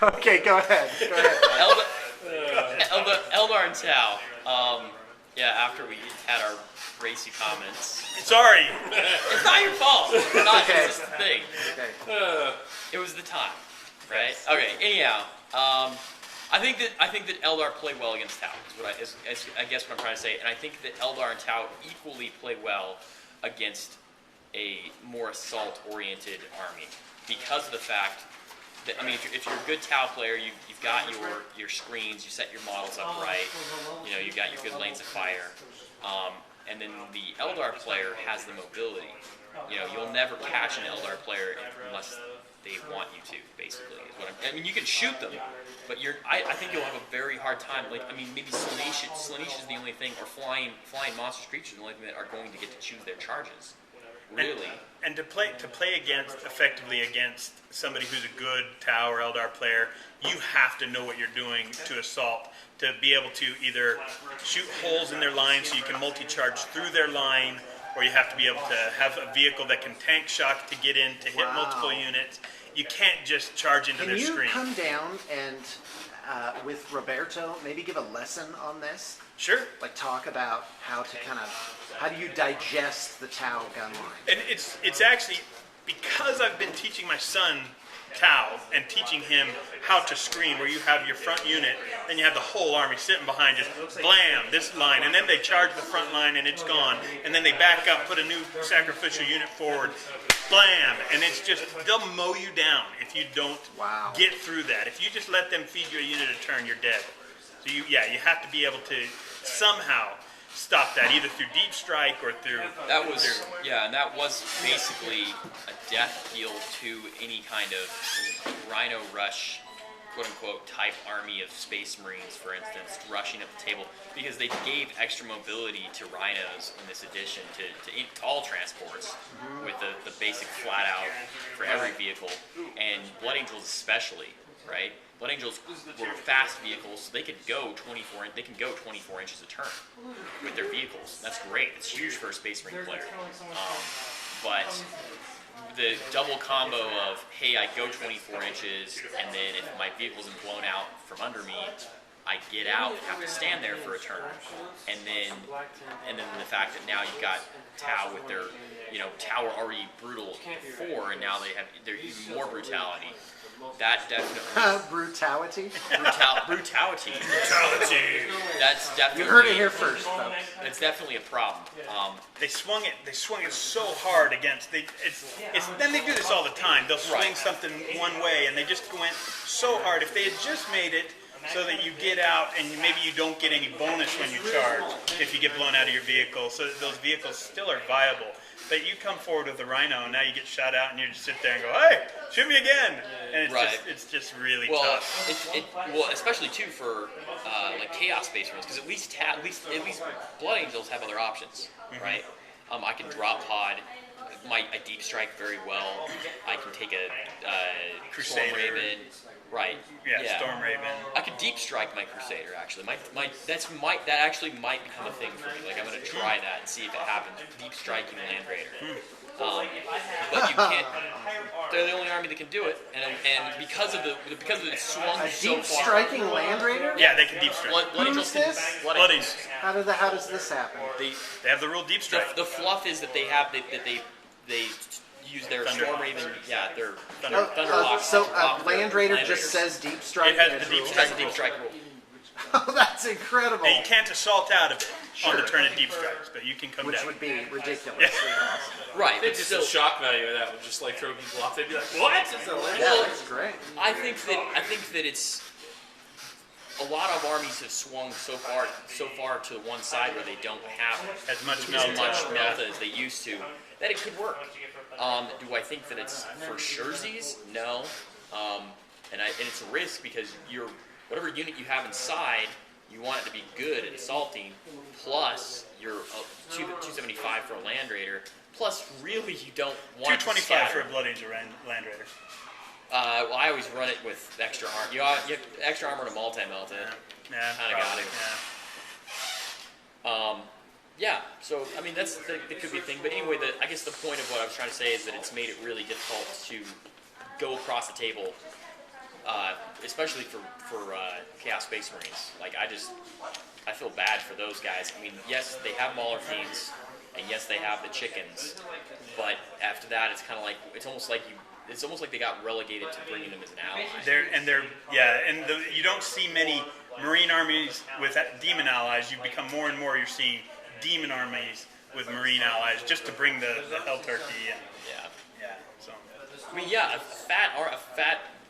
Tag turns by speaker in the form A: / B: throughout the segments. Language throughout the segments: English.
A: Okay, go ahead.
B: Eldar and Tau. Yeah, after we had our racy comments.
C: Sorry.
B: It's not your fault. It's not.
A: Okay.
B: It's just the thing.
A: Okay.
B: It was the time, right? Okay. Anyhow, I think that Eldar play well against Tau. Is I guess what I'm trying to say, and I think that Eldar and Tau equally play well against a more assault-oriented army because of the fact that, I mean, if you're a good Tau player, you've got your screens, you set your models up right, you know, you've got your good lanes of fire, and then the Eldar player has the mobility. You know, you'll never catch an Eldar player unless they want you to, basically. Is what I mean, you can shoot them, but I think you'll have a very hard time. Like, I mean, maybe Slaanesh is the only thing, or flying monster creatures, the only thing that are going to get to choose their charges. Really.
C: And to play effectively against somebody who's a good Tau or Eldar player, you have to know what you're doing to assault, to be able to either shoot holes in their line so you can multi-charge through their line, or you have to be able to have a vehicle that can tank shock to get in to hit multiple units. You can't just charge into their screen.
A: Can you come down and, with Roberto, maybe give a lesson on this?
C: Sure.
A: Like talk about how do you digest the Tau gun line?
C: And it's actually, because I've been teaching my son Tau and teaching him how to screen, where you have your front unit, then you have the whole army sitting behind, just blam, this line, and then they charge the front line and it's gone, and then they back up, put a new sacrificial unit forward, blam, and it's just, they'll mow you down if you don't get through that. If you just let them feed you a unit a turn, you're dead. So you have to be able to somehow stop that, either through deep strike or through...
B: And that was basically a death deal to any kind of Rhino Rush, quote-unquote, type army of Space Marines, for instance, rushing up the table, because they gave extra mobility to Rhinos in this edition to all transports, with the basic flat-out for every vehicle, and Blood Angels especially, right? Blood Angels were fast vehicles, so they could go 24 inches a turn with their vehicles. That's great. It's huge for a Space Marine player. But the double combo of, hey, I go 24 inches, and then if my vehicle's blown out from under me, I get out and have to stand there for a turn. And then the fact that now you've got Tau with their, Tau were already brutal before, and now they're even more brutality. That definitely...
A: Brutality?
B: Brutality. That's definitely...
A: You heard it here first, folks.
B: It's definitely a problem.
C: They swung it so hard against... Then they do this all the time. They'll swing something one way, and they just went so hard. If they had just made it so that you get out, and maybe you don't get any bonus when you charge if you get blown out of your vehicle, so that those vehicles still are viable. But you come forward with a Rhino, and now you get shot out, and you just sit there and go, "Hey, shoot me again!" And it's just really tough.
B: Well, especially too for like Chaos Space Marines, because at least Blood Angels have other options, right? I can drop pod. I deep strike very well. I can take a
C: Crusader.
B: Storm Raven. Right.
C: Yeah, Storm Raven.
B: I could deep strike my Crusader actually. That actually might become a thing for me. Like, I'm gonna try that and see if it happens. Deep striking Land Raider. But you can't. They're the only army that can do it, and because of it swung so far.
A: Deep striking Land Raider?
C: Yeah, they can deep strike.
A: Who's this?
B: Blood Angels.
C: How
A: does this happen?
C: They have the rule deep strike.
B: The fluff is that they use their Storm Raven, their Thunderlock.
A: So Land Raider just says deep strike.
C: It has the deep strike
B: rule.
A: Oh, that's incredible.
C: And you can't assault out of it on the turn of deep strikes, but you can come
A: down. Which would be ridiculously awesome.
B: Right.
D: They just the shock value of that would just like throw people off. They'd be like, "What?"
A: Yeah, that's great.
B: I think that it's a lot of armies have swung so far to the one side where they don't have
C: as much
B: melta as they used to, that it could work. Do I think that it's for surezies? No. And it's a risk because whatever unit you have inside, you want it to be good at assaulting, plus your 275 for a Land Raider, plus really you don't want
C: 225 for a Blood Angel Land Raider.
B: Well, I always run it with extra armor. You have extra armor to multi-melt it.
C: Yeah,
B: kind of got it. Yeah. So I mean that could be a thing. But anyway, I guess the point of what I was trying to say is that it's made it really difficult to go across the table especially for Chaos Space Marines. Like I feel bad for those guys. I mean, yes, they have Mauler Fiends, and yes, they have the chickens, but after that, it's kind of like it's almost like they got relegated to bringing them as an ally.
C: You don't see many Marine armies with demon allies. You become more and more. You're seeing demon armies with Marine allies just to bring the Hell Turkey in. Yeah. So.
B: I mean, yeah, a fat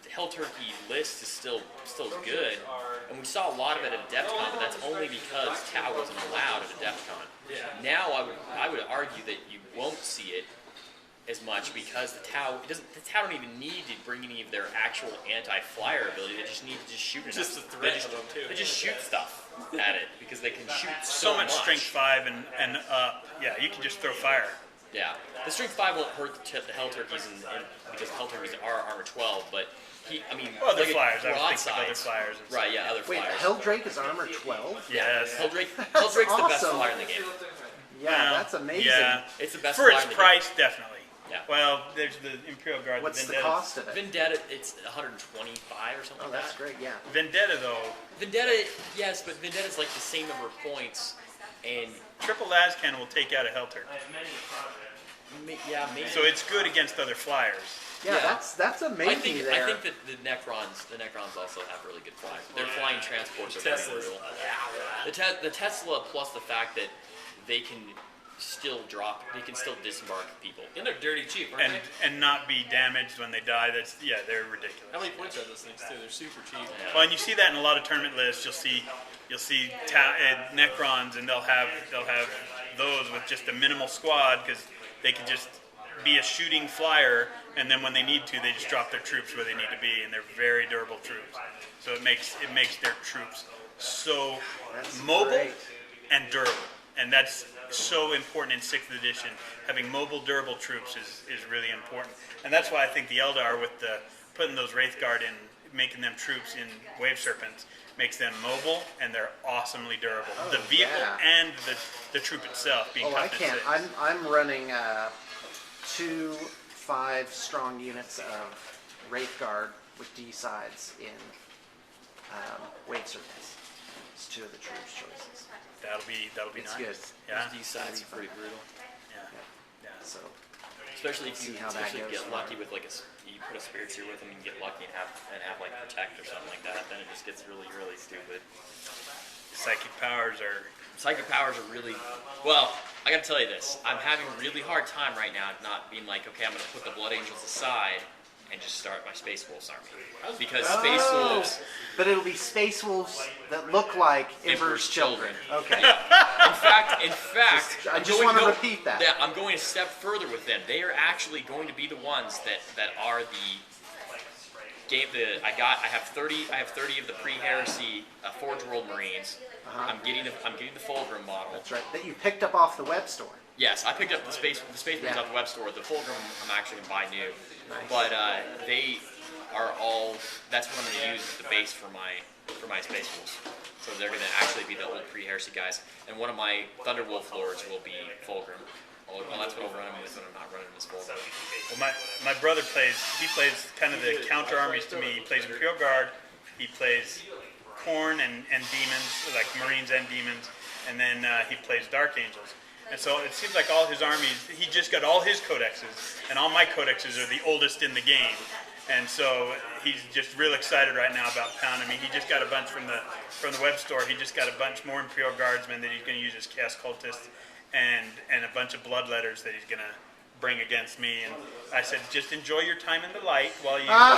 B: Hell Turkey list is still good, and we saw a lot of it at DEFCON, but that's only because Tau wasn't allowed at a DEFCON.
D: Yeah.
B: Now I would argue that you won't see it as much because the Tau don't even need to bring any of their actual anti-flyer ability. They just need to just shoot.
D: Just the threat of them too.
B: They just shoot stuff at it because they can shoot
C: so much strength 5 and up. Yeah, you can just throw fire.
B: Yeah, the strength 5 won't hurt the Hell Turkeys, because the Hell Turkeys are armor 12, but
C: other flyers. I was thinking of other
B: broadsides.
C: flyers.
B: Right, yeah, other
A: Wait,
B: flyers.
A: Helldrake is armor 12?
C: Yes.
B: Helldrake's
A: That's
B: the best
A: awesome.
B: flyer in the game.
A: Yeah, that's amazing.
C: Yeah.
B: It's the best
C: For
B: flyer
C: its
B: in the
C: price, definitely.
B: Yeah.
C: Well, there's the Imperial Guard.
A: What's the
C: Vendetta.
A: cost of it?
B: game. Vendetta, it's 125 or something
A: Oh,
B: like
A: that's
B: that.
A: great, yeah.
C: Vendetta, though,
B: Vendetta, yes, but Vendetta's like the same number of points, and
C: Triple Lascan will take out a Hellturk.
B: yeah, maybe.
C: So it's good against other flyers.
A: Yeah,
B: Yeah.
A: that's amazing
B: I
A: there.
B: think that the Necrons also have really good flyers. Their flying transports are very
D: Teslas.
B: brutal. The Tesla plus the fact that they can still disembark people.
D: And they're dirty cheap, aren't they?
C: And not be damaged when they die. They're ridiculous.
D: How many points are those things too? They're super cheap.
B: Yeah.
C: Well, and you see that in a lot of tournament lists. You'll see Necrons, and they'll have those with just a minimal squad because they can just be a shooting flyer, and then when they need to, they just drop their troops where they need to be, and they're very durable troops. So it makes their troops so
A: That's
C: mobile
A: great.
C: and durable, and that's so important in 6th edition. Having mobile, durable troops is really important, and that's why I think the Eldar with putting those Wraithguard in, making them troops in Wave Serpents, makes them mobile and they're awesomely durable.
A: Oh,
C: the vehicle
A: yeah.
C: and the troop itself being
A: Oh, I
C: tough at
A: can't.
C: 6.
A: I'm running 2 5-strong units of Wraithguard with D sides in Wave Serpents. It's 2 of the troops' choices.
C: That'll be
A: It's
C: nice.
A: good.
C: Yeah.
B: These sides are pretty brutal.
C: Yeah.
A: So
B: Especially if you
A: See how that goes
B: get
A: for
B: lucky
A: them.
B: with you put a spirit seer with them and get lucky and have like protect or something like that, then it just gets really, really stupid.
C: Psychic powers are.
B: Psychic powers are really well. I gotta tell you this. I'm having a really hard time right now not being like, okay, I'm gonna put the Blood Angels aside and just start my Space Wolves army because Space Wolves.
A: But it'll be Space Wolves that look like Emperor's
B: Emperor's
A: children.
B: children.
A: Okay.
B: In fact,
A: I just want to repeat that.
B: Yeah, I'm going a step further with them. They are actually going to be the ones that are I have 30 of the pre-heresy Forge World Marines.
A: Uh-huh.
B: I'm getting the Fulgrim model.
A: That's right. That you picked up off the web store.
B: Yes, I picked up the Space Marines
A: Yeah.
B: off the web store. The Fulgrim I'm actually gonna buy new,
A: Nice.
B: but they are all. That's what I'm gonna use as the base for my Space Wolves. So they're gonna actually be the old pre-heresy guys, and one of my Thunderwolf lords will be Fulgrim. Well, that's what I'll run him with when I'm not running him as Fulgrim.
C: Well, my brother plays kind of the counter armies to me. He plays Imperial Guard, he plays Khorne and demons, like Marines and demons, and then he plays Dark Angels. And so it seems like all his armies, he just got all his codexes, and all my codexes are the oldest in the game. And so he's just real excited right now about pounding me. He just got a bunch from the web store. He just got a bunch more Imperial Guardsmen that he's going to use as Chaos Cultists, and a bunch of Bloodletters that he's going to bring against me. And I said, just enjoy your time in the light while you have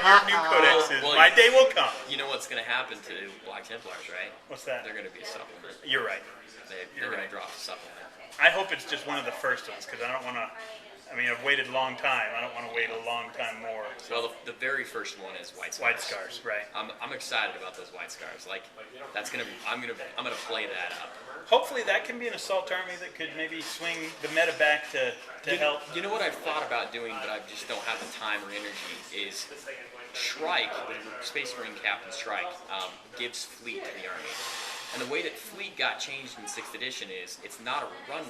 C: your new codexes.
B: Well,
C: My day will come.
B: You know what's gonna happen to Black Templars, right?
C: What's that?
B: They're gonna be a supplement.
C: You're right.
B: They're gonna
C: right.
B: drop a supplement.
C: I hope it's just one of the first ones, because I don't want to. I mean, I've waited a long time. I don't want to wait a long time more.
B: Well, the very first one is White Scars.
C: White Scars, right?
B: I'm excited about those White Scars. Like I'm gonna play that up.
C: Hopefully that can be an assault army that could maybe swing the meta back to help.
B: You know what I've thought about doing, but I just don't have the time or energy, is Shrike, the Space Marine Captain Shrike, gives Fleet to the army. And the way that Fleet got changed in 6th edition is it's not a run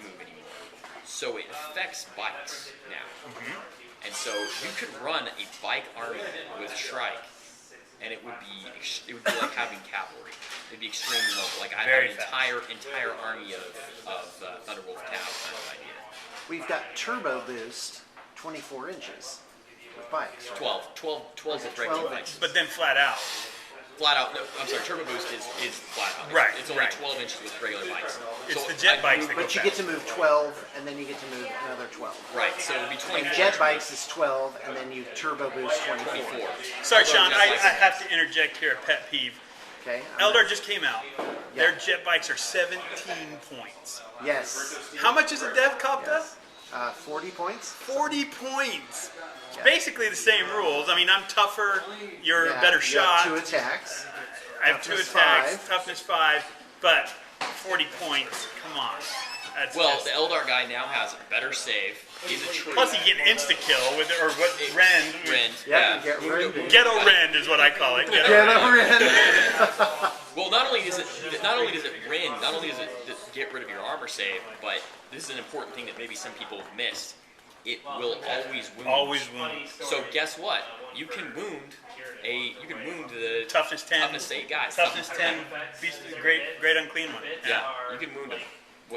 B: move anymore. So it affects bites now. And so you could run a bike army with Shrike, and it would be like having cavalry. It'd be extremely mobile. Like I have
C: Very
B: an
C: fast.
B: entire army of Thunderwolf Cow kind of idea.
A: We've got turbo boost, 24 inches with bikes. Right?
B: 12 with regular
A: 12
B: bikes.
C: But then flat out.
B: Flat out, no, I'm sorry, Turbo Boost is flat out.
C: Right,
B: It's only
C: right.
B: 12 inches with regular bikes.
C: It's
B: So
C: the jet bikes that go
A: But you get to move 12, and then you get to move another 12.
B: Right, so it would be 24.
A: And jet bikes is 12, and then you turbo boost 24.
B: 24.
C: Sorry, Sean,
B: Jet
C: I
B: bikes-
C: have to interject here a pet peeve.
A: Okay.
C: Eldar just came out. Their
A: Yeah.
C: jet bikes are 17 points.
A: Yes.
C: How much is a dev cop
A: Yes. 40 points.
C: 40 points.
A: Yeah.
C: Basically the same rules. I mean, I'm tougher. You're a
A: Yeah,
C: better
A: you have
C: shot.
A: 2 attacks.
C: I have 2
A: toughness
C: attacks,
A: 5.
C: toughness 5, but 40 points. Come on. That's
B: Well,
C: just-
B: the Eldar guy now has a better save. He's a tree.
C: plus you get an insta kill with or what rend.
B: Rend.
A: Yeah, you get rended.
C: Ghetto rend is what I call it. Ghetto
A: Get
C: rend.
A: over in.
B: Well, not only does it rend, not only does it get rid of your armor save, but this is an important thing that maybe some people have missed. It will always wound.
C: Always wound.
B: So guess what? You can wound the
C: Toughness 10.
B: toughness 8 guys.
C: Toughness 10. Beast is a great unclean one.
B: Yeah, you can wound him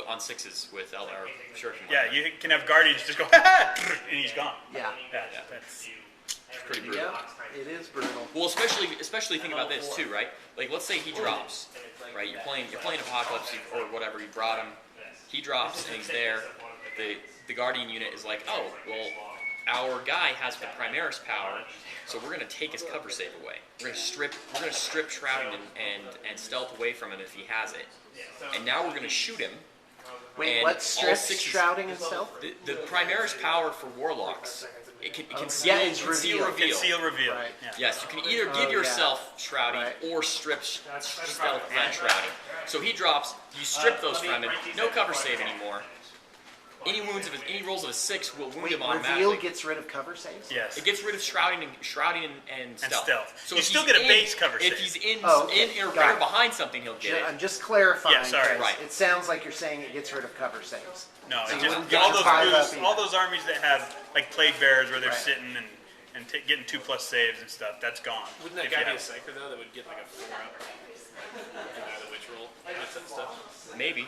B: on 6s with Eldar. Sure. If you
C: Yeah,
B: want.
C: you can have guardians just go, and he's gone.
A: Yeah.
C: Yeah, that's
B: It's pretty brutal.
A: Yeah, it is brutal.
B: Well, especially think about this too, right? Like, let's say he drops, right? You're playing Apocalypse or whatever. You brought him. He drops and he's there. The Guardian unit is like, oh, well, our guy has the Primaris power, so we're gonna take his cover save away. We're gonna strip Shrouding and stealth away from him if he has it. And now we're gonna shoot him.
A: Wait,
B: And
A: what
B: all
A: strips
B: 6
A: shrouding and stealth?
B: The Primaris power for Warlocks, it can seal,
A: Yeah, it's
B: conceal,
A: reveal.
C: conceal reveal.
A: Right.
C: Yeah.
B: Yes, you can either give
A: yeah.
B: yourself Shrouding
A: Right.
B: or strip stealth and Shrouding. So he drops, you strip those from him, no cover save anymore. Any rolls of a 6 will wound
A: Wait,
B: him
A: reveal
B: automatically.
A: gets rid of cover saves?
C: Yes.
B: It gets rid of Shrouding and stealth.
C: stealth.
B: So
C: You
B: if
C: still
B: he's
C: get a
B: in-
C: base cover
B: If
C: save.
B: he's in,
A: Oh, okay.
B: or
A: Got it.
B: behind something, he'll get
A: I'm
B: it.
A: just clarifying.
C: Yeah, sorry.
A: 'cause
B: Right.
A: It sounds like you're saying it gets rid of cover saves.
C: No,
A: So
C: it's
A: you
C: just
A: wouldn't get
C: all
A: to
C: those
A: 5 up
C: boosts,
A: either.
C: all those armies that have like plague bearers where they're
A: Right.
C: sitting and getting 2+ saves and stuff. That's gone.
D: Wouldn't that
C: If
D: guy
C: you
D: be a
C: have-
D: psyker though that would get like a 4-up? No matter which roll, gets that stuff.
B: Maybe.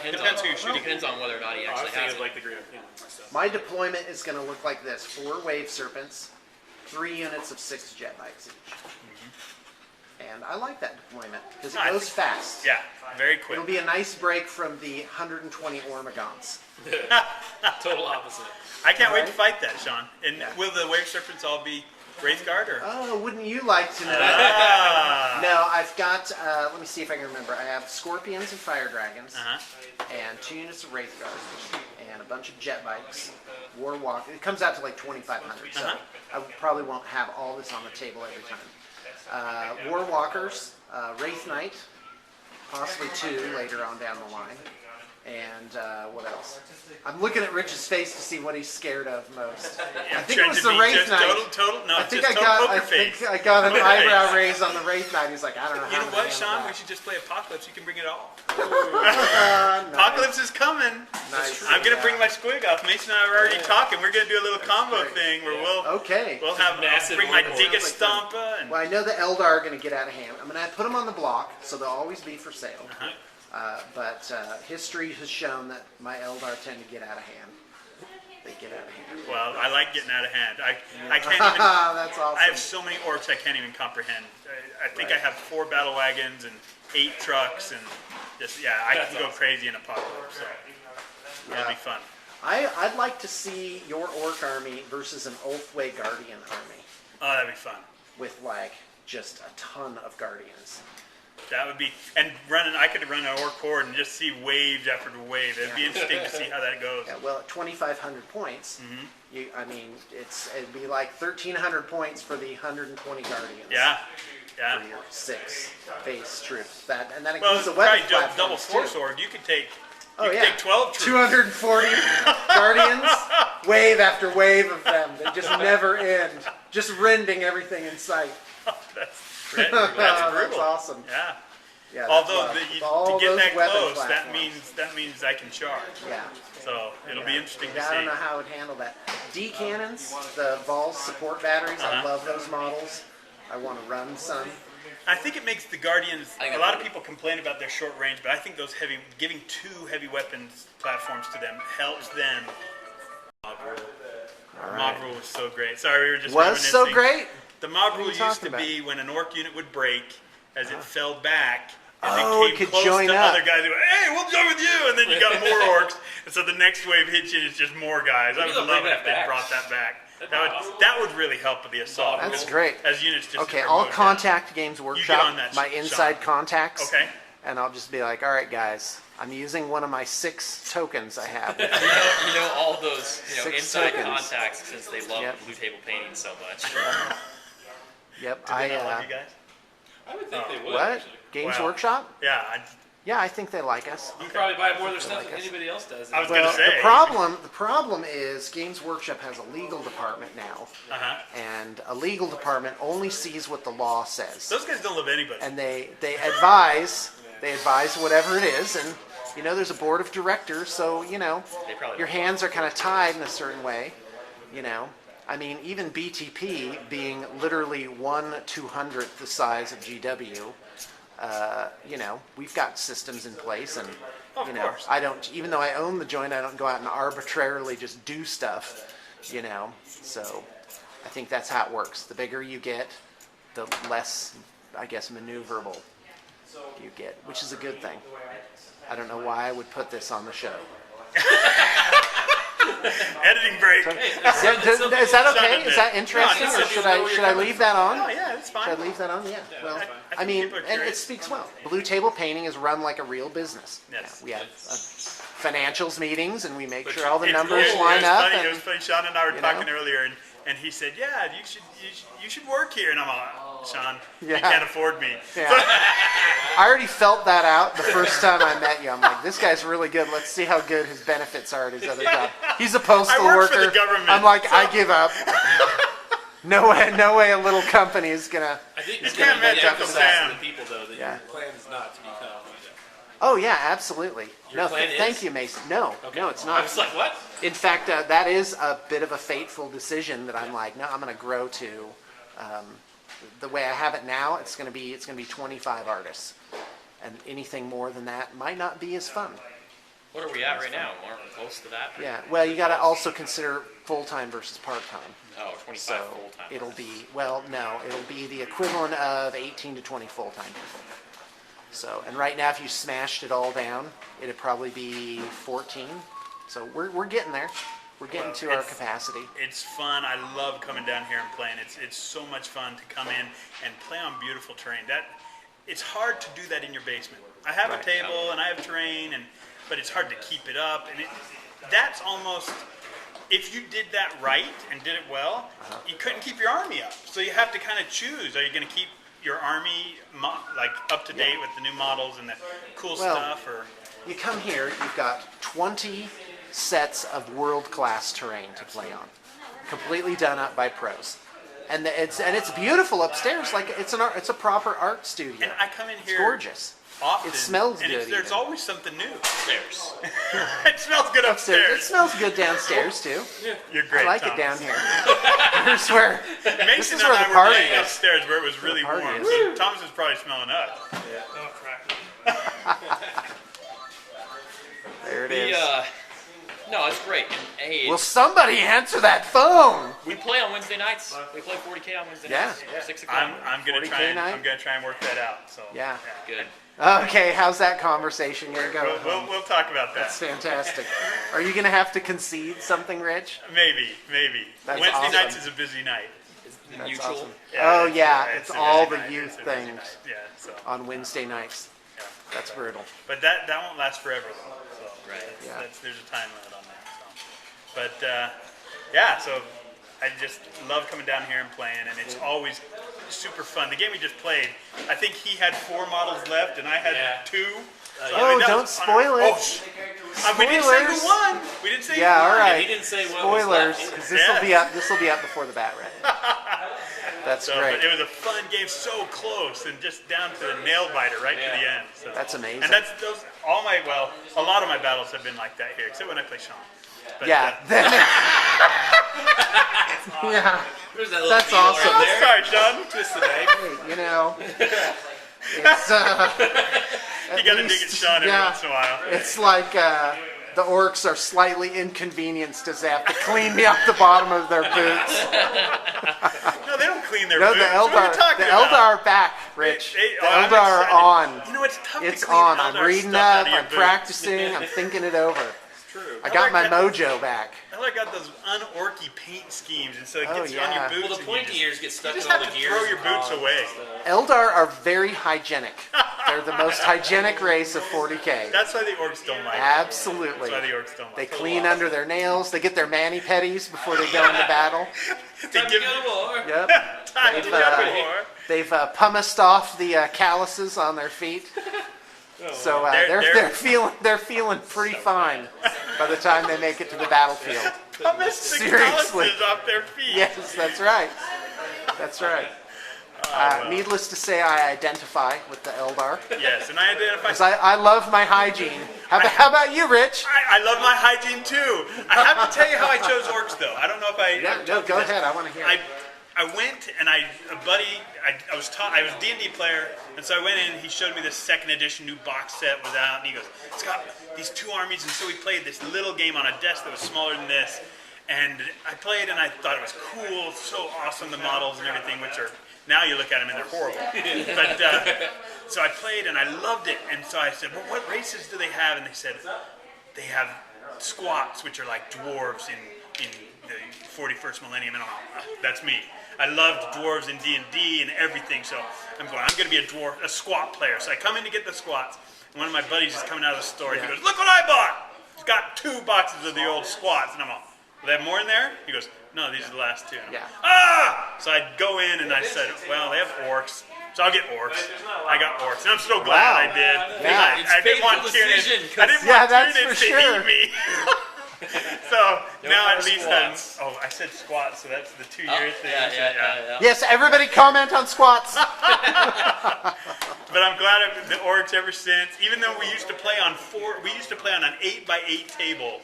B: It
C: Depends who you're shooting.
B: Depends on whether or not he
D: Oh, I was
B: actually
D: thinking
B: has
D: of
B: it.
D: like the Green Arcane stuff.
A: My deployment is going to look like this: 4 wave serpents, 3 units of 6 jet bikes each. And I like that deployment because it
C: Nice.
A: goes fast.
C: Yeah, very quick.
A: It'll be a nice break from the 120 Ormagons.
D: Total opposite.
C: I can't wait to
A: Right.
C: fight that, Sean. And
A: Yeah.
C: will the wave serpents all be Wraithguard or?
A: Oh, wouldn't you like to know?
C: Ah.
A: No, I've got, let me see if I can remember. I have scorpions and fire dragons,
C: Uh-huh.
A: and 2 units of Wraithguard, and a bunch of jet bikes, Warwalk. It comes out to like 2,500, so I probably won't have all this on the table every time. Warwalkers, Wraith Knight, possibly 2 later on down the line. And what else? I'm looking at Rich's face to see what he's scared of most. I think it
C: Trying
A: was
C: to
A: the
C: be
A: Wraith
C: just
A: Knight.
C: total. No,
A: I
C: it's
A: think
C: just
A: I
C: total
A: got. I
C: poker face.
A: think I got an
C: Poker
A: eyebrow
C: face.
A: raised on the Wraith Knight. He's like, I don't know how.
C: You know
A: I'm
C: what,
A: gonna
C: Sean?
A: handle
C: We should just play Apocalypse. You can bring it all.
A: that.
C: Apocalypse is coming.
A: Nice.
C: I'm gonna
A: Yeah.
C: bring my squig off. Mason and I are already talking. We're gonna do a little combo thing where we'll
A: Okay.
C: have
D: Massive
C: bring my
D: warlord.
C: Digga Stompa and
A: Well, I know the Eldar are going to get out of hand. I'm going to put them on the block, so they'll always be for sale. But history has shown that my Eldar tend to get out of hand. They get out of hand.
C: well, I like getting out of hand. I can't even.
A: That's awesome.
C: I have so many orcs I can't even comprehend. I think I
A: Right.
C: have 4 battle wagons and 8 trucks and just I
D: That's
C: can go
D: awesome.
C: crazy in Apocalypse. So it'll be fun.
A: I'd like to see your orc army versus an Ulthway Guardian army
C: Oh, that'd be fun.
A: with like just a ton of Guardians.
C: That would be, and I could run an orc horde and just see waves after wave. It'd be interesting to see how that goes.
A: Yeah, well, at 2,500 points, it'd be like 1,300 points for the 120 Guardians.
C: Yeah,
A: For
C: yeah.
A: your 6 base troops. And that
C: Well,
A: includes the
C: probably
A: weapon
C: double
A: platforms,
C: force
A: too.
C: org. You could take.
A: Oh,
C: you could
A: yeah.
C: take 12 troops.
A: 240 Guardians, wave after wave of them. They just never end. Just rending everything in sight.
C: That's
A: That's
C: brutal.
A: awesome.
C: Yeah.
A: Yeah, that's
C: Although
A: rough.
C: to
A: All
C: get
A: those
C: that
A: weapon
C: close,
A: platforms.
C: that means I can charge.
A: Yeah.
C: So it'll be interesting to
A: Yeah, I don't know
C: see.
A: how I would handle that. D cannons, the Vols support batteries. I love those models. I want to run some.
C: I think it makes the Guardians.
B: I think
C: A lot of
B: that's-
C: people complain about their short range, but I think those giving 2 heavy weapons platforms to them helps them. Mob rule. Mob rule was so great. Sorry, we were just
A: Was so
C: reminiscing.
A: great.
C: The mob
A: are
C: rule
A: you
C: used
A: talking
C: to
A: about?
C: be when an orc unit would break, as it fell back, and
A: Oh,
C: they
A: it
C: came
A: could
C: close
A: join
C: to
A: up.
C: other guys who went, hey, we'll join with you, and then you got more orcs, and so the next wave hits you, and it's just more guys. I would
D: they'll
C: love
D: bring
C: it if
D: that
C: they
D: back.
C: brought that back.
D: That'd
C: That
D: be
C: would,
D: awesome.
C: that would really help with the assault.
A: That's
C: because
A: great.
C: As units just
A: Okay,
C: to
A: I'll
C: promote
A: contact Games Workshop,
C: on that,
A: my
C: Sean.
A: inside contacts.
C: Okay.
A: And I'll just be like, all right, guys, I'm using one of my 6 tokens I have.
B: You know all those
A: Six
B: inside
A: tokens.
B: contacts since they love
A: Yep.
B: blue table painting so much.
A: Yep.
C: Do they not love you guys?
D: I would think they would.
A: What?
D: Actually.
A: Games
C: Wow.
A: Workshop?
C: Yeah,
A: Yeah, I think they like us.
D: You probably buy more of their stuff
A: like
D: than
A: us.
D: anybody else does.
C: I was
A: Well,
C: gonna say.
A: the problem is Games Workshop has a legal department now,
C: Uh-huh.
A: and a legal department only sees what the law says,
C: Those guys don't love anybody.
A: and they advise whatever it is, and there's a board of directors, so
B: They probably
A: your
B: don't.
A: hands are kind of tied in a certain way, I mean, even BTP being literally 1/200th the size of GW, we've got systems in place, and
C: Of course.
A: I don't, even though I own the joint, I don't go out and arbitrarily just do stuff, So I think that's how it works. The bigger you get, the less, I guess, maneuverable you get, which is a good thing. I don't know why I would put this on the show.
C: Editing break.
A: Is that okay? Is that interesting,
C: No,
A: or should I leave that on?
C: Oh, yeah, it's fine.
A: Should I leave that on? Yeah. Well,
C: I
A: I
C: think
A: mean,
C: people are
A: and it
C: curious.
A: speaks well. Blue Table Painting is run like a real business.
C: Yes.
A: Yeah, we have financials meetings, and we make
C: But
A: sure all the
C: it's-
A: numbers
C: it was
A: line up.
C: funny, it
A: And,
C: was funny. Sean and I were
A: you
C: talking
A: know?
C: earlier, and he said, "Yeah, you should work here." And I'm like, "Sean, you
A: Yeah.
C: can't afford me."
A: yeah. I already felt that out the first time I met you. I'm like, this guy's really good. Let's see how good his benefits are at his other job. He's a postal
C: I work for
A: worker.
C: the government,
A: I'm like,
C: so-
A: I give up. No way a little company is gonna.
D: I think
C: You
D: it's
C: can't
D: going to
C: match
D: be
C: Uncle
D: emphasized
C: Sam.
D: to the people, though, that
A: Yeah.
D: your plan is not to become.
A: Oh yeah, absolutely.
D: Your
A: No,
D: plan
A: thank
D: is?
A: you, Mason. No, no, it's
D: I
A: not.
D: was like, what?
A: In fact, that is a bit of a fateful decision that I'm like, no, I'm going to grow to. The way I have it now, it's going to be 25 artists, and anything more than that might not be as fun.
B: What are we at right now? Aren't we close to that?
A: Yeah. Well, you got to also consider full time versus part time.
B: Oh, 25
A: So
B: full time.
A: it'll be it'll be the equivalent of 18 to 20 full time people. So, and right now, if you smashed it all down, it'd probably be 14. So we're getting there. We're getting to our capacity.
C: It's fun. I love coming down here and playing. It's so much fun to come in and play on beautiful terrain. It's hard to do that in your basement. I have a
A: Right.
C: table and I have terrain, but it's hard to keep it up. And that's almost, if you did that right and did it well, you couldn't keep your army up. So you have to kind of choose. Are you going to keep your army like up to date with the new models and the cool
A: Well,
C: stuff, or
A: You come here, you've got 20 sets of world-class terrain to play on, completely done up by pros, and it's beautiful upstairs. Like it's a proper art studio.
C: and I come in
A: It's
C: here
A: gorgeous.
C: often.
A: It smells
C: and
A: good
C: there's
A: even.
C: always something new.
B: Upstairs.
C: It smells good
A: It
C: upstairs.
A: smells good downstairs too.
C: You're great.
A: I like it
C: Thomas.
A: down here. Here's where
C: Mason
A: is
C: and
A: where
C: I
A: the
C: were
A: party
C: playing
A: is.
C: upstairs where it was really
A: party
C: warm.
A: is.
C: So Thomas is probably smelling us.
D: Oh, crap.
A: there it is.
B: No, it's great. And, hey,
A: Will somebody answer that phone?
B: we play on Wednesday nights. We play 40K on Wednesday
A: Yeah.
B: nights. 6 o'clock.
C: I'm gonna
A: 40K
C: try and
A: night?
C: I'm gonna try and work that out. So
A: Yeah.
B: Good.
A: Okay, how's that conversation gonna go?
C: We'll talk about that.
A: That's fantastic. Are you gonna have to concede something, Rich?
C: Maybe.
A: That's
C: Wednesday
A: awesome.
C: nights is a busy night.
A: That's
B: Neutral.
A: awesome.
C: Yeah,
A: Oh yeah,
C: a
A: it's
C: busy
A: all the
C: night.
A: youth
C: It's a busy
A: things
C: night. Yeah. So,
A: on Wednesday nights.
C: yeah.
A: That's brutal.
C: But that won't last forever though. So
B: Right.
A: Yeah.
C: there's a time limit on that. So. But yeah, so I just love coming down here and playing, and it's always super fun. The game we just played, I think he had 4 models left, and I had
D: Yeah.
C: 2. So,
A: Oh,
C: that
A: don't
C: was fun.
A: spoil it.
C: Oh, we didn't say
A: Spoilers.
C: who won. We didn't say
A: Yeah,
C: who
A: all
C: won.
A: right.
D: He didn't say what
A: Spoilers,
D: was left.
A: because this will be up. This will be up before the bat red. That's
C: So,
A: great.
C: but it was a fun game, so close and just down to the nail biter right to the end. So.
A: That's amazing.
C: And that's those all my a lot of my battles have been like that here, except when I play Sean. But,
A: Yeah. Yeah.
D: There's that little
A: That's
D: deal
A: awesome.
D: right there.
C: sorry, Sean.
D: Twist the knife.
A: You know, it's
C: You gotta dig at Sean every once in a while.
A: It's like the orcs are slightly inconvenienced as they have to clean me up the bottom of their boots.
C: No, they don't clean their
A: No,
C: boots.
A: the
C: What are you
A: Eldar,
C: talking
A: the
C: about?
A: Eldar are back, Rich. The
C: I'm
A: Eldar are
C: excited.
A: on.
C: You know, it's tough
A: It's
C: to clean
A: on.
C: Eldar
A: I'm reading
C: stuff out
A: up.
C: of your
A: I'm
C: boots.
A: practicing. I'm thinking it over.
D: True.
A: I got my
C: like that.
A: mojo back.
C: Eldar got those un-orky paint schemes, and so it
A: Oh,
C: gets on
A: yeah.
C: your boots.
D: Well, the
C: and
D: pointy
C: you
D: ears get stuck
C: just
D: in all
C: have
D: the
C: to
D: gears.
C: throw your
D: and
C: boots
D: cogs
C: away.
D: and stuff.
A: Eldar are very hygienic. They're the most hygienic race of 40K.
C: That's why the orcs don't like it.
A: Absolutely.
C: That's why the orcs don't
A: They
C: like it.
A: clean under their nails. They get their mani-pedis before they go into battle.
C: They
D: Time
C: give
D: to go to war.
A: Yep.
C: time to
A: They've,
C: go to
A: uh,
C: war.
A: They've pumiced off the calluses on their feet. So
C: They're-
A: they're feeling pretty fine by the time they make it to the battlefield.
C: Pumice the
A: Seriously.
C: calluses off their feet.
A: Yes, that's right. That's right. Needless to say, I identify with the Eldar.
C: Yes, and I identify.
A: 'Cause I love my hygiene. How about you, Rich?
C: I love my hygiene too. I have to tell you how I chose orcs, though. I don't know if I.
A: Yeah,
C: I've
A: no,
C: told you
A: go
C: this.
A: ahead. I want to hear.
C: I went and I was a D&D player, and so I went in and he showed me this second edition new box set was out, and he goes, it's got these two armies, and so we played this little game on a desk that was smaller than this, and I played and I thought it was cool, so awesome, the models and everything, which are, now you look at them and they're horrible. But so I played and I loved it, and so I said, well, what races do they have? And they said, they have squats, which are like dwarves in the 41st millennium, and that's me. I loved dwarves in D&D and everything, so I'm going to be a squat player. So I come in to get the squats, and one of my buddies is coming out of the store, and he goes, look what I bought! He's got 2 boxes of the old squats, and I'm all, will they have more in there? He goes, no, these are the last 2. And I'm,
A: Yeah.
C: Ah! So I go in, and I said, well, they have orcs, so I'll get orcs. I got orcs, and I'm so glad
A: Wow.
C: I did.
A: Yeah.
D: It's
C: I didn't want
D: painful decision,
C: Tyranids. I didn't
A: Yeah,
C: want
A: that's
C: Tyranids
A: for
C: to
A: sure.
C: eat me. So now
D: more
C: at least
D: squats.
C: I said squats, so that's the 2
D: Oh,
C: year thing.
D: yeah.
A: Yes, everybody comment on squats.
C: But I'm glad the orcs ever since. Even though we used to play on an 8x8 table,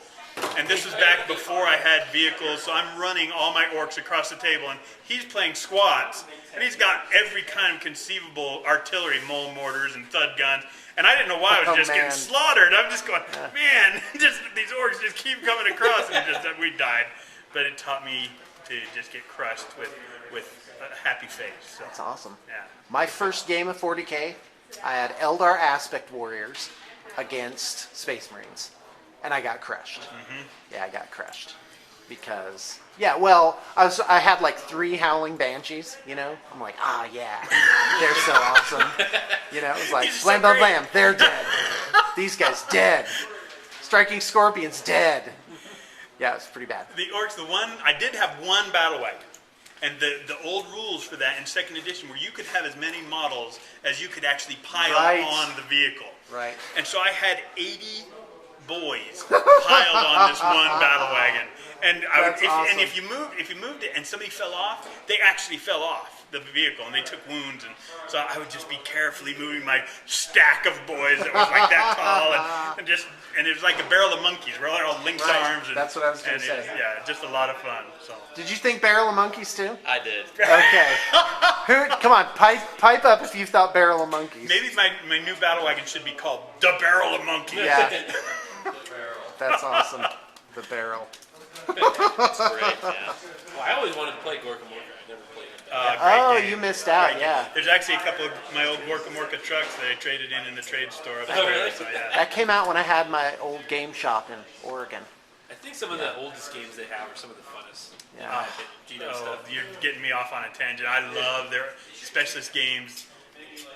C: and this was back before I had vehicles. So I'm running all my orcs across the table, and he's playing squats, and he's got every kind of conceivable artillery, mole mortars and thud guns. And I didn't know why I was
A: Oh,
C: just
A: man.
C: getting slaughtered. I'm just going, man, just these orcs just keep coming across, and we died. But it taught me to just get crushed with a happy face. So,
A: That's awesome.
C: yeah.
A: My first game of 40K, I had Eldar Aspect Warriors against Space Marines, and I got crushed. Yeah, I got crushed because I had like 3 Howling Banshees. You know, I'm like, yeah, they're so awesome. You know, it was like
C: These are so
A: blam blam
C: great.
A: blam, they're dead. These guys dead. Striking Scorpions dead. Yeah, it's pretty bad.
C: The orcs, I did have one battle wagon. And the old rules for that in second edition were you could have as many models as you could actually pile
A: Right.
C: on the vehicle.
A: Right.
C: And so I had 80 boys piled on this one battle wagon. And
A: That's awesome.
C: if you moved it and somebody fell off, they actually fell off the vehicle and they took wounds, and so I would just be carefully moving my stack of boys that was like that tall, and it was like a barrel of monkeys. We're all linked
A: Right.
C: arms. And,
A: That's what I was gonna
C: and
A: say.
C: Yeah, just a lot of fun. So.
A: Did you think Barrel of Monkeys too?
D: I did.
A: Okay. Come on, pipe up if you thought Barrel of Monkeys.
C: Maybe my new battle wagon should be called the Barrel of Monkeys.
A: Yeah. That's awesome. The Barrel.
D: That's great. Yeah. Well, I always wanted to play Gorka Morka. I never played it.
C: Great
A: Oh,
C: game.
A: you missed out.
C: Great
A: Yeah.
C: game. There's actually a couple of my old Gorka Morka trucks that I traded in the trade store up there.
D: really?
C: So yeah.
A: That came out when I had my old game shop in Oregon.
D: I think some of the oldest games they have are some of the funnest.
A: Yeah.
D: In my opinion. Gino
C: Oh,
D: stuff.
C: you're getting me off on a tangent. I love their specialist games.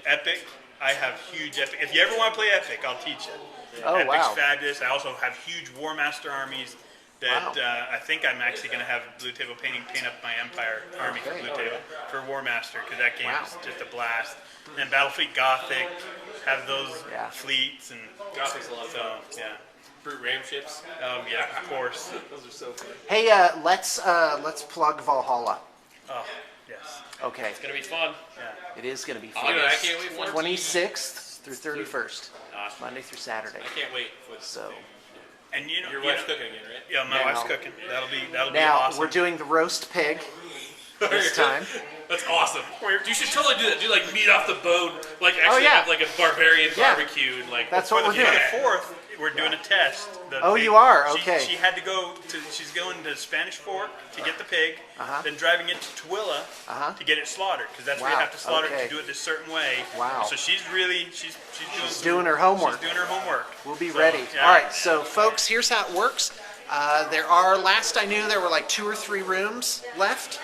C: Epic. I have huge Epic. If you ever want to play Epic, I'll teach you.
A: Oh,
C: Epic's
A: wow.
C: fabulous. I also have huge War Master armies that
A: Wow.
C: I think I'm actually going to have Blue Table Painting paint up my Empire army for
A: Okay.
C: Blue Table for War Master, because that game
A: Wow.
C: is just a blast. And Battlefleet Gothic have those
A: Yeah.
C: fleets, and
D: Gothic's a lot of
C: so
D: fun.
C: yeah.
D: Brute ram ships.
C: Oh yeah, of course.
D: Those are so fun.
A: Hey, let's plug Valhalla.
C: Oh, Yes.
A: Okay,
B: It's gonna be fun.
A: it is going to be
D: Dude,
A: fun.
D: I can't wait for it.
A: 26th through 31st,
D: Awesome.
A: Monday through Saturday.
D: I can't wait for this.
A: So
C: And you know,
D: Your
C: you
D: wife's
C: know-
D: cooking again, right?
C: Yeah, my
A: Now-
C: wife's cooking. That'll be
A: now
C: awesome.
A: we're doing the roast pig this time.
D: That's awesome. You should totally do that. Do like meat off the bone, like actually
A: yeah.
D: have like a barbarian
A: Yeah.
D: barbecue and like.
A: That's
C: for
A: what
C: the,
A: we're doing.
C: for the 4th, we're doing a test. The
A: Oh,
C: pig-
A: you are?
C: she-
A: Okay.
C: She had to go to. She's going to Spanish Fork to get the pig,
A: Uh-huh.
C: then driving it to Tooele
A: Uh-huh.
C: to get it slaughtered because that's where you
A: Wow,
C: have to slaughter it
A: okay.
C: to do it this certain way.
A: Wow.
C: So she's
A: Doing her homework.
C: She's doing her homework.
A: We'll be
C: So,
A: ready.
C: yeah.
A: All right, so folks, here's how it works. Last I knew, there were like 2 or 3 rooms left.